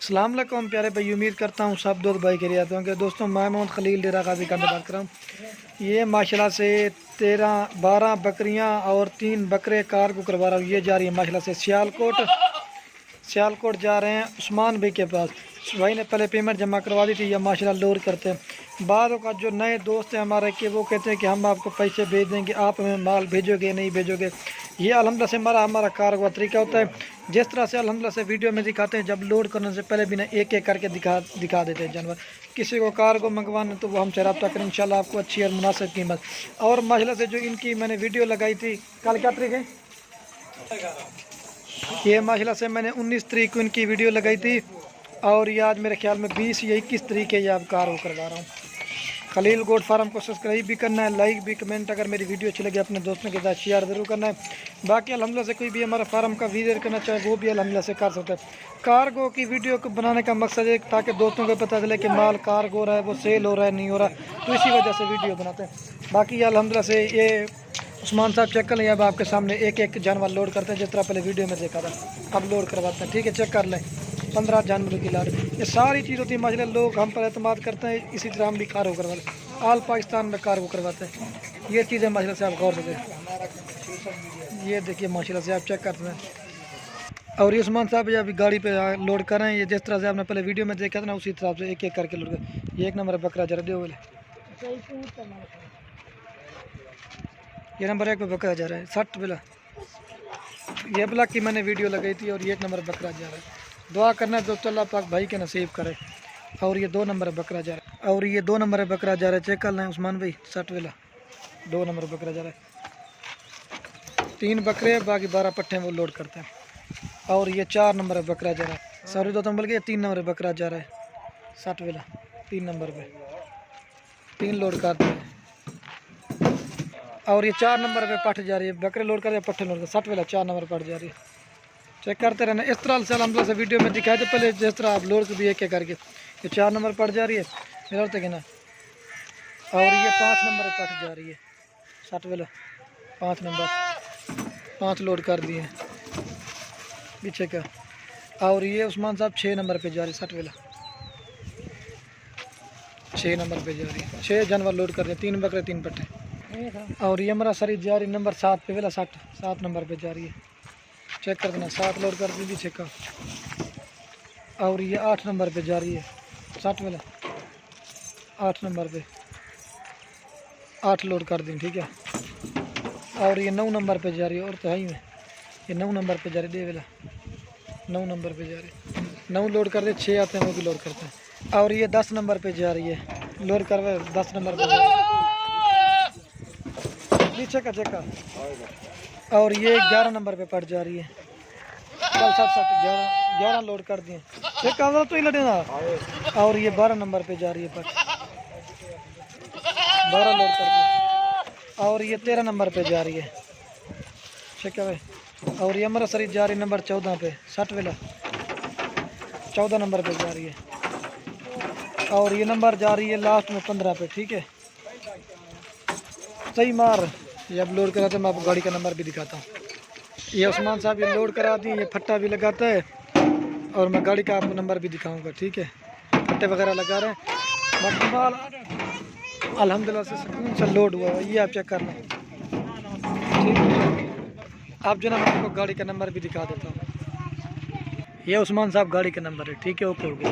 अस्सलाम वालेकुम प्यारे भाई, उम्मीद करता हूँ सब दोस्त भाई के होंगे। कि दोस्तों मैं मोहम्मद खलील डेरा गाजी का बात कर रहा हूँ। ये माशाल्लाह से 12 बकरियाँ और 3 बकरे कार को करवा रहा हूँ। ये जा रही है माशाल्लाह से सियालकोट जा रहे हैं उस्मान भाई के पास। भाई ने पहले पेमेंट जमा करवा दी थी, या माशाल्लाह लोड करते हैं। बाद का जो नए दोस्त हैं हमारे कि वो कहते हैं कि हम आपको पैसे भेज देंगे, आप हमें माल भेजोगे नहीं भेजोगे। ये अल्हम्दुलिल्लाह से हमारा कार का तरीका होता है। जिस तरह से अल्हम्दुलिल्लाह से वीडियो में दिखाते हैं, जब लोड करने से पहले भी ना एक एक करके दिखा देते हैं जानवर। किसी को कार को मंगवाना तो वो हमसे रब्ता करें, इंशाल्लाह आपको अच्छी और मुनासिब कीमत। और माशाल्लाह से जो इनकी मैंने वीडियो लगाई थी, कल क्या तारीख है? ये माशाल्लाह से मैंने 19 तारीख को इनकी वीडियो लगाई थी, और ये आज मेरे ख्याल में 20 या 21 तारीख है। ये आप कार को करवा रहा हूँ। खलील गोट फार्म को सब्सक्राइब भी करना है, लाइक भी, कमेंट अगर मेरी वीडियो अच्छी लगे अपने दोस्तों के साथ शेयर ज़रूर करना है। बाकी अल्हम्दुलिल्लाह से कोई भी हमारा फार्म का विजिट करना चाहे वो भी अल्हम्दुलिल्लाह से कर सकता है। कार्गो की वीडियो को बनाने का मकसद है ताकि दोस्तों को पता चले कि माल कार्गो हो रहा है, वो सेल हो रहा है नहीं हो रहा, तो इसी वजह से वीडियो बनाते हैं। बाकी अल्हम्दुलिल्लाह से ये उस्मान साहब चेक कर लें। अब आपके सामने एक एक जानवर लोड करते हैं, जिस तरह पहले वीडियो में देखा था अब लोड करवाते हैं। ठीक है, चेक कर लें। 15 जानवरों की लाद, ये सारी चीज़ होती है माशाल्लाह। लोग हम पर एतमाद करते हैं, इसी तरह हम भी कार को करवाते हैं। आल पाकिस्तान में कार को करवाते हैं। ये चीज़ें माशाल्लाह से आप गौर से देखें। ये देखिए माशाल्लाह से आप चेक करते हैं। और ये उस्मान साहब ये अभी गाड़ी पे लोड कर रहे हैं। ये जिस तरह से आपने पहले वीडियो में देखा था ना, उसी तरह से एक एक करके लोड कर। ये एक नंबर बकरा जरा दे बोले, ये नंबर 1 पे बकरा जा रहा है 60 बिला। ये ब्लॉक की मैंने वीडियो लगाई थी, और ये 1 नंबर बकरा जा रहा है। दुआ करना है दोस्तों अल्लाह पाक भाई के नसीब करे। और ये 2 नंबर बकरा जा रहा है, और ये 2 नंबर बकरा जा रहा है। चेक कर लें उस्मान भाई, 60 वाला 2 नंबर बकरा जा रहा है। 3 बकरे बाकी 12 पट्टे वो लोड करते हैं। और ये 4 नंबर बकरा जा रहा है। सॉरी दोस्तों, बल्कि 3 नंबर बकरा जा रहा है 60 वाला 3 नंबर पे 3 लोड करते हैं। और ये 4 नंबर पे पट जा रही है। बकरे लोड कर रहे हैं, पट्टे लोड कर 60 वाला 4 नंबर पट जा रही है। चेक करते रहना इस तरह से अल्हम्दुलिल्लाह से वीडियो में दिखाए थे पहले, जिस तरह आप लोड भी एक एक करके। ये 4 नंबर पट जा रही है मेरा तक ना, और ये 5 नंबर पट जा रही है 60 वाला 5 नंबर 5 लोड कर दिए हैं पीछे का। और ये उस्मान साहब 6 नंबर पे जा रही है 60 वाला 6 नंबर पे जा रही है। 6 जानवर लोड कर रहे हैं, 3 बकरे 3 पट्टे। और ये हमारा सरी जा रही नंबर 7 पे वाला 7 नंबर पे जा रही है। चेक कर देना 7 लोड कर दी पीछे का। और ये 8 नंबर पे जा रही है 60 वाला 8 नंबर पे 8 लोड कर दी। ठीक है। और ये 9 नंबर पे जा रही है, और तो है ही में ये 9 नंबर पे जा रही है। वाला 9 नंबर पे जा रही है, 9 लोड कर दे। 6 आते हैं वो भी लोड करते हैं। और ये 10 नंबर पे जा रही है, लोड कर 10 नंबर पे जा रही है पीछे का। चेक कर। और ये 11 नंबर पे पड़ जा रही है। कल 11 लोड कर दिए। चेक कर तो ही लड़े ना। और ये 12 नंबर पे जा रही है, पट 12 लोड कर दिए। और ये 13 नंबर पे जा रही है। चेक है। और ये हमारा सरी जा रही नंबर 14 पे 60 वाला 14 नंबर पे जा रही है। और ये नंबर जा रही है लास्ट में 15 पे। ठीक है, सही मार। ये अब लोड कराते हैं, मैं आपको गाड़ी का नंबर भी दिखाता हूँ। ये उस्मान साहब ये लोड करा दिए, ये फट्टा भी लगाता है, और मैं गाड़ी का आपको नंबर भी दिखाऊंगा। ठीक है, फट्टे वगैरह लगा रहे हैं। बाकी माल अल्हम्दुलिल्लाह से सुकून से लोड हुआ है। ये आप चेक कर लें। ठीक है, आप जो ना मैं आपको गाड़ी का नंबर भी दिखा देता हूँ। ये उस्मान साहब गाड़ी का नंबर है। ठीक है, ओके हो गया।